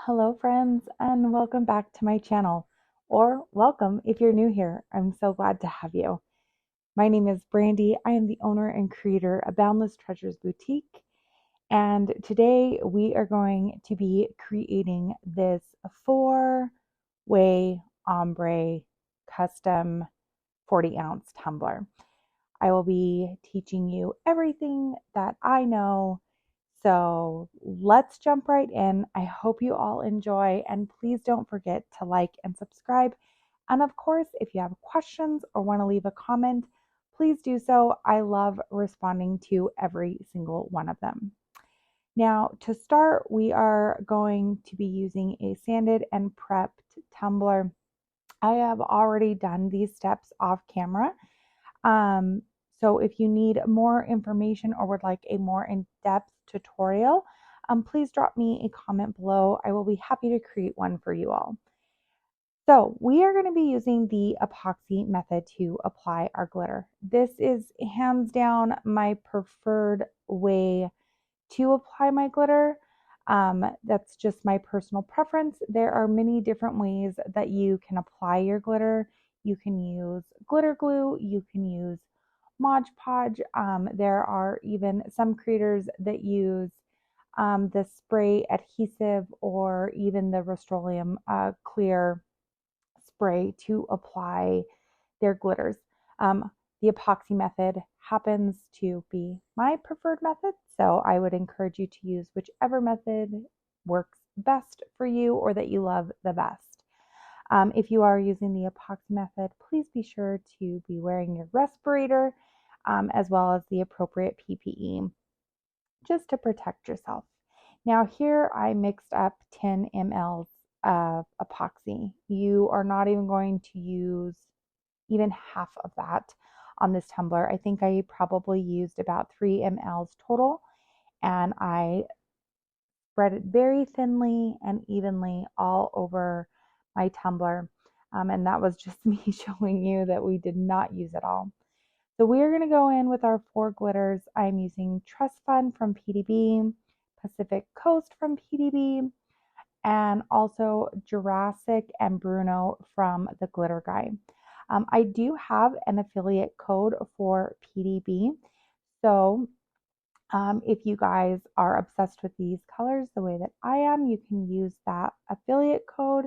Hello friends and welcome back to my channel, or welcome if you're new here. I'm so glad to have you. My name is Brandy. I am the owner and creator of Boundless Treasures Boutique, and today we are going to be creating this 4-way ombre custom 40-ounce tumbler. I will be teaching you everything that I know. So let's jump right in. I hope you all enjoy, and please don't forget to like and subscribe. And of course, if you have questions or want to leave a comment, please do so. I love responding to every single one of them. Now, to start, we are going to be using a sanded and prepped tumbler. I have already done these steps off camera. So if you need more information or would like a more in-depth tutorial, please drop me a comment below. I will be happy to create one for you all. So we are going to be using the epoxy method to apply our glitter. This is hands down my preferred way to apply my glitter. That's just my personal preference. There are many different ways that you can apply your glitter. You can use glitter glue, you can use Mod Podge. There are even some creators that use the spray adhesive or even the Rust-Oleum clear spray to apply their glitters. The epoxy method happens to be my preferred method, so I would encourage you to use whichever method works best for you or that you love the best. If you are using the epoxy method, please be sure to be wearing your respirator as well as the appropriate PPE just to protect yourself. Now here I mixed up 10 mLs of epoxy. You are not even going to use even half of that on this tumbler. I think I probably used about 3 mLs total, and I spread it very thinly and evenly all over my tumbler. And that was just me showing you that we did not use it all. So we are going to go in with our 4 glitters. I'm using Trust Fund from PDB, Pacific Coast from PDB, and also Jurassic and Bruno from the Glitter Guy. I do have an affiliate code for PDB. So if you guys are obsessed with these colors the way that I am, you can use that affiliate code,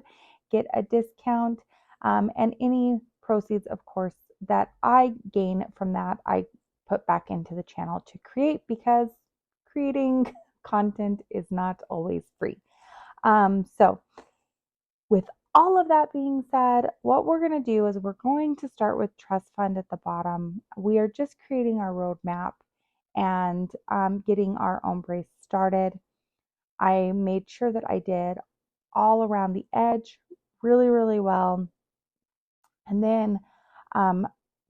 get a discount, and any proceeds, of course, that I gain from that, I put back into the channel to create, because creating content is not always free. So with all of that being said, what we're going to do is we're going to start with Trust Fund at the bottom. We are just creating our roadmap and getting our ombre started. I made sure that I did all around the edge really, really well. And then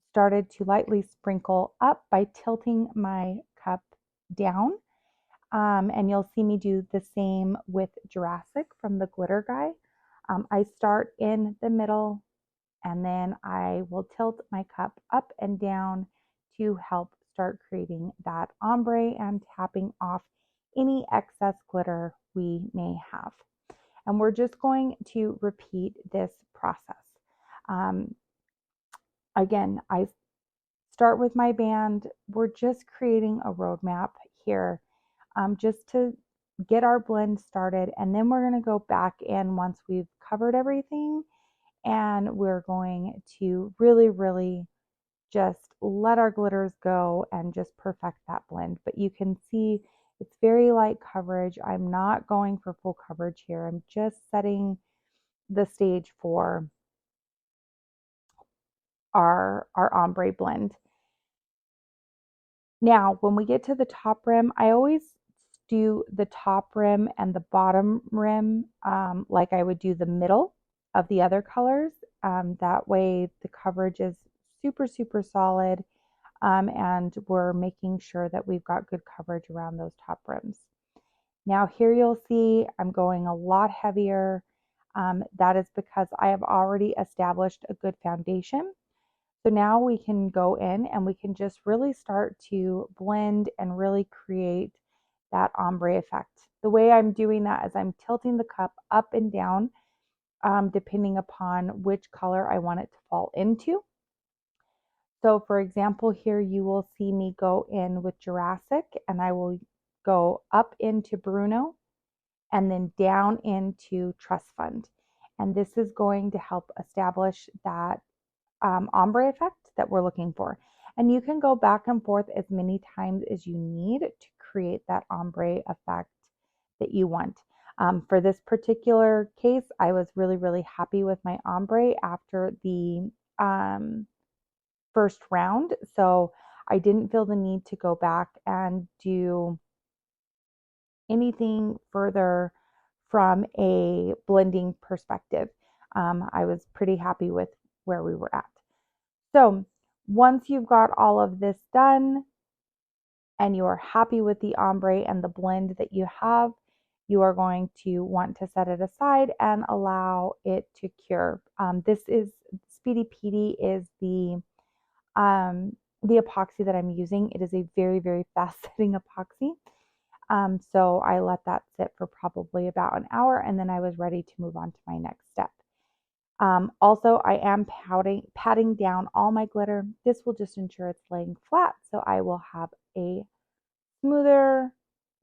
started to lightly sprinkle up by tilting my cup down. And you'll see me do the same with Jurassic from the Glitter Guy. I start in the middle, and then I will tilt my cup up and down to help start creating that ombre and tapping off any excess glitter we may have. And we're just going to repeat this process. Again, I start with my band. We're just creating a roadmap here just to get our blend started. And then we're going to go back in once we've covered everything. And we're going to really, really just let our glitters go and just perfect that blend. But you can see it's very light coverage. I'm not going for full coverage here. I'm just setting the stage for our ombre blend. Now, when we get to the top rim, I always do the top rim and the bottom rim like I would do the middle of the other colors. That way the coverage is super, super solid, and we're making sure that we've got good coverage around those top rims. Now here you'll see I'm going a lot heavier. That is because I have already established a good foundation. So now we can go in and we can just really start to blend and really create that ombre effect. the way I'm doing that is I'm tilting the cup up and down, depending upon which color I want it to fall into. So for example, here you will see me go in with Jurassic, and I will go up into Bruno and then down into Trust Fund. And this is going to help establish that ombre effect that we're looking for. And you can go back and forth as many times as you need to create that ombre effect that you want. For this particular case, I was really, really happy with my ombre after the first round. So I didn't feel the need to go back and do anything further from a blending perspective. I was pretty happy with where we were at. So once you've got all of this done and you are happy with the ombre and the blend that you have, you are going to want to set it aside and allow it to cure. This is Speedy Petey is the epoxy that I'm using. It is a very, very fast setting epoxy. So I let that sit for probably about an hour, and then I was ready to move on to my next step. Also, I am patting down all my glitter. This will just ensure it's laying flat, so I will have a smoother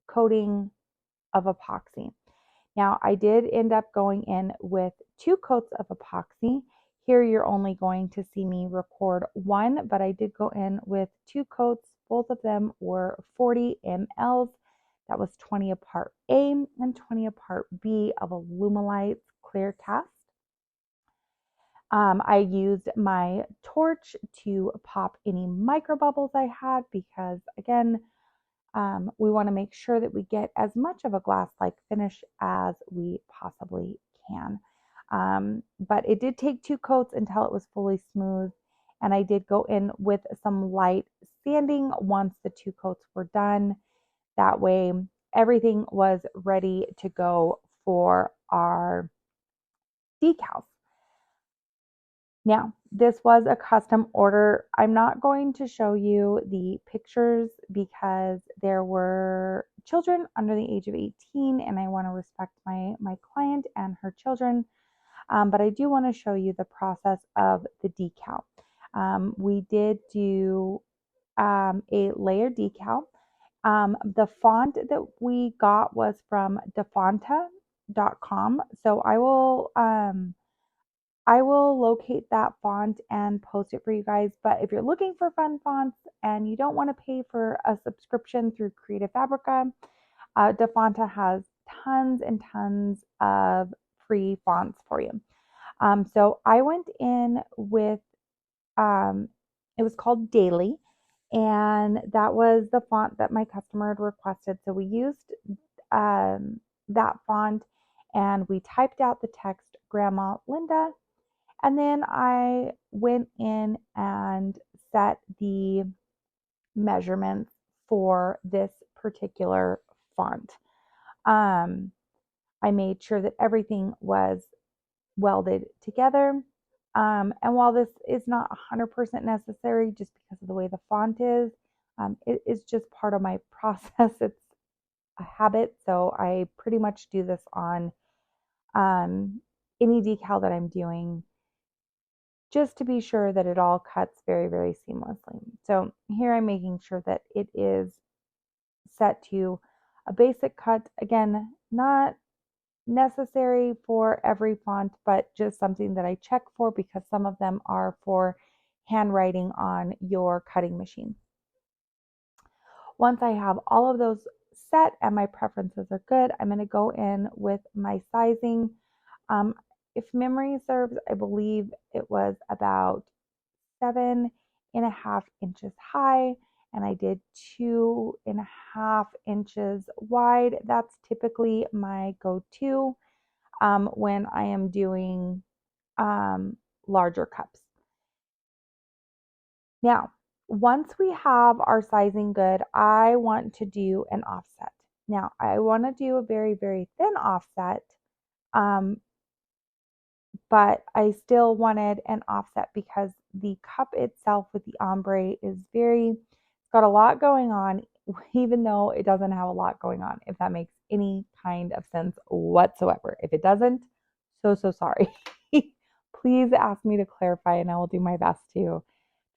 coating of epoxy. Now, I did end up going in with 2 coats of epoxy. Here you're only going to see me record 1, but I did go in with 2 coats. Both of them were 40 mLs. That was 20 a part A and 20 a part B of Alumilite clear cast. I used my torch to pop any micro bubbles I had because, again, we want to make sure that we get as much of a glass-like finish as we possibly can. But it did take 2 coats until it was fully smooth, and I did go in with some light sanding once the 2 coats were done. That way, everything was ready to go for our decals. Now, this was a custom order. I'm not going to show you the pictures because there were children under the age of 18, and I want to respect my client and her children. But I do want to show you the process of the decal. We did do a layer decal. The font that we got was from defanta.com. So I will locate that font and post it for you guys. But if you're looking for fun fonts and you don't want to pay for a subscription through Creative Fabrica, Defanta has tons and tons of free fonts for you. So I went in with, it was called Daily, and that was the font that my customer had requested. So we used that font, and we typed out the text Grandma Linda. And then I went in and set the measurements for this particular font. I made sure that everything was welded together. And while this is not 100% necessary just because of the way the font is, it is just part of my process. It's a habit. So I pretty much do this on any decal that I'm doing, just to be sure that it all cuts very, very seamlessly. So here I'm making sure that it is set to a basic cut. Again, not necessary for every font, but just something that I check for because some of them are for handwriting on your cutting machine. Once I have all of those set and my preferences are good, I'm going to go in with my sizing. If memory serves, I believe it was about 7.5 inches high, and I did 2.5 inches wide. That's typically my go-to when I am doing larger cups. Now, once we have our sizing good, I want to do an offset. Now, I want to do a very, very thin offset, but I still wanted an offset because the cup itself with the ombre is it's got a lot going on. even though it doesn't have a lot going on, if that makes any kind of sense whatsoever. If it doesn't, so sorry. Please ask me to clarify and I will do my best to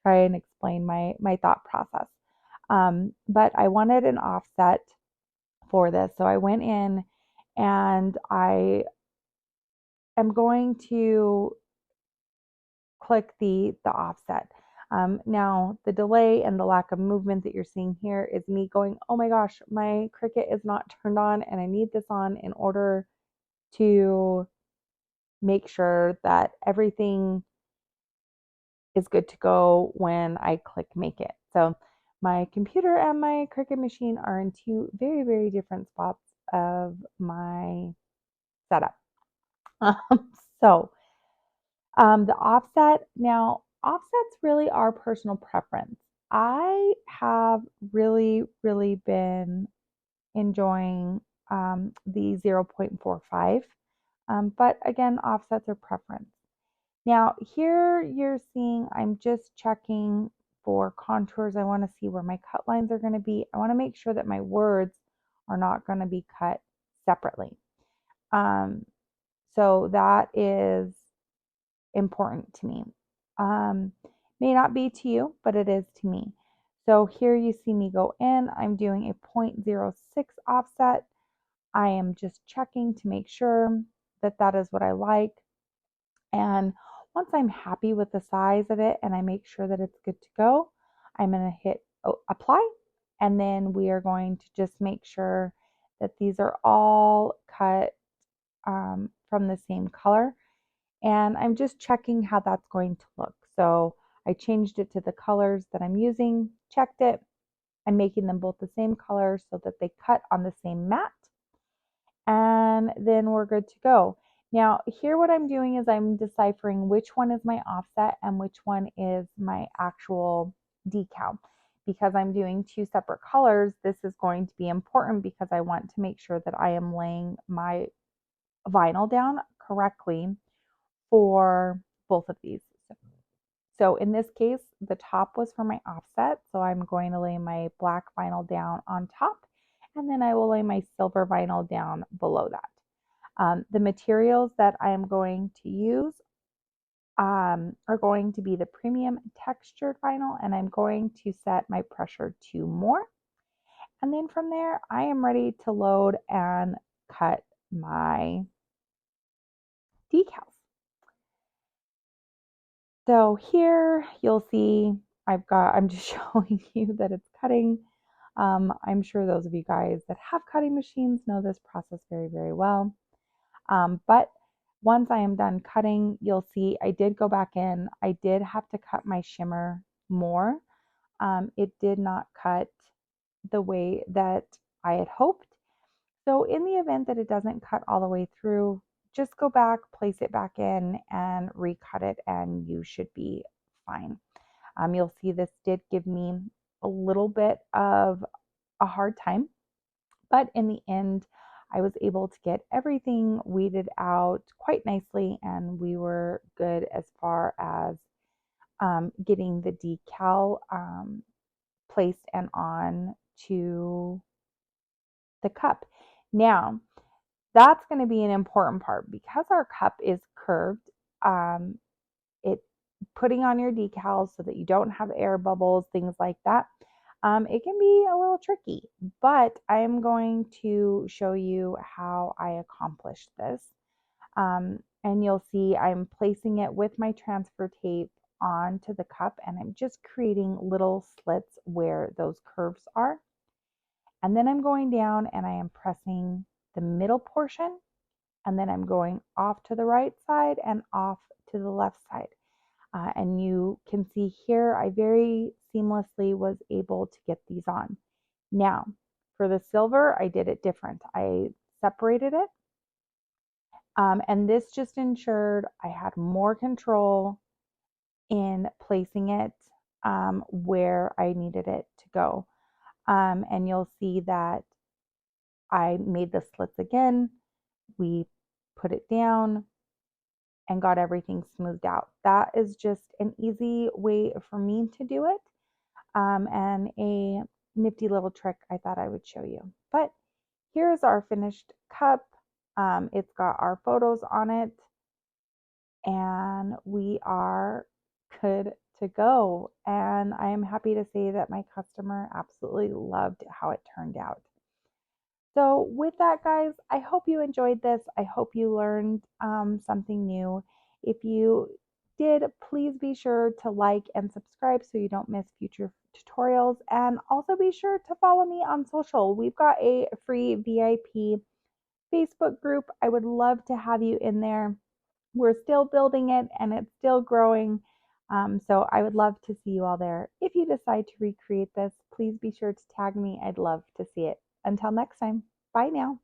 try and explain my thought process. But I wanted an offset for this. So I went in and I am going to click the offset. Now, the delay and the lack of movement that you're seeing here is me going, oh my gosh, my Cricut is not turned on and I need this on in order to make sure that everything is good to go when I click make it. So my computer and my Cricut machine are in two very, very different spots of my setup. So the offset, now offsets really are personal preference. I have really, really been enjoying the 0.45, but again, offsets are preference. Now here you're seeing I'm just checking for contours. I want to see where my cut lines are going to be. I want to make sure that my words are not going to be cut separately. So that is important to me. May not be to you, but it is to me. So here you see me go in. I'm doing a 0.06 offset. I am just checking to make sure that that is what I like. And once I'm happy with the size of it and I make sure that it's good to go, I'm going to hit apply. And then we are going to just make sure that these are all cut from the same color. And I'm just checking how that's going to look. So I changed it to the colors that I'm using, checked it. I'm making them both the same color so that they cut on the same mat. And then we're good to go. Now, here what I'm doing is I'm deciphering which one is my offset and which one is my actual decal. Because I'm doing two separate colors, this is going to be important because I want to make sure that I am laying my vinyl down correctly for both of these. So in this case, the top was for my offset. So I'm going to lay my black vinyl down on top, and then I will lay my silver vinyl down below that. The materials that I am going to use are going to be the premium textured vinyl, and I'm going to set my pressure to more. And then from there, I am ready to load and cut my decals. So here you'll see I'm just showing you that it's cutting. I'm sure those of you guys that have cutting machines know this process very, very well. But once I am done cutting, you'll see I did go back in. I did have to cut my shimmer more. It did not cut the way that I had hoped. So in the event that it doesn't cut all the way through, just go back, place it back in, and recut it, and you should be fine. You'll see this did give me a little bit of a hard time, but in the end, I was able to get everything weeded out quite nicely, and we were good as far as getting the decal placed and on to the cup. Now, that's going to be an important part because our cup is curved. It putting on your decals so that you don't have air bubbles, things like that. It can be a little tricky, but I am going to show you how I accomplished this. And you'll see I'm placing it with my transfer tape onto the cup, and I'm just creating little slits where those curves are. And then I'm going down and I am pressing the middle portion, and then I'm going off to the right side and off to the left side. And you can see here, I very seamlessly was able to get these on. Now, for the silver, I did it different. I separated it, and this just ensured I had more control in placing it where I needed it to go. And you'll see that I made the slits again. We put it down and got everything smoothed out. That is just an easy way for me to do it, and a nifty little trick I thought I would show you. But here's our finished cup. It's got our photos on it, and we are good to go. And I am happy to say that my customer absolutely loved how it turned out. So with that, guys, I hope you enjoyed this. I hope you learned something new. If you did, please be sure to like and subscribe so you don't miss future tutorials. And also be sure to follow me on social. We've got a free VIP Facebook group. I would love to have you in there. We're still building it and it's still growing. So I would love to see you all there. If you decide to recreate this, please be sure to tag me. I'd love to see it. Until next time, bye now.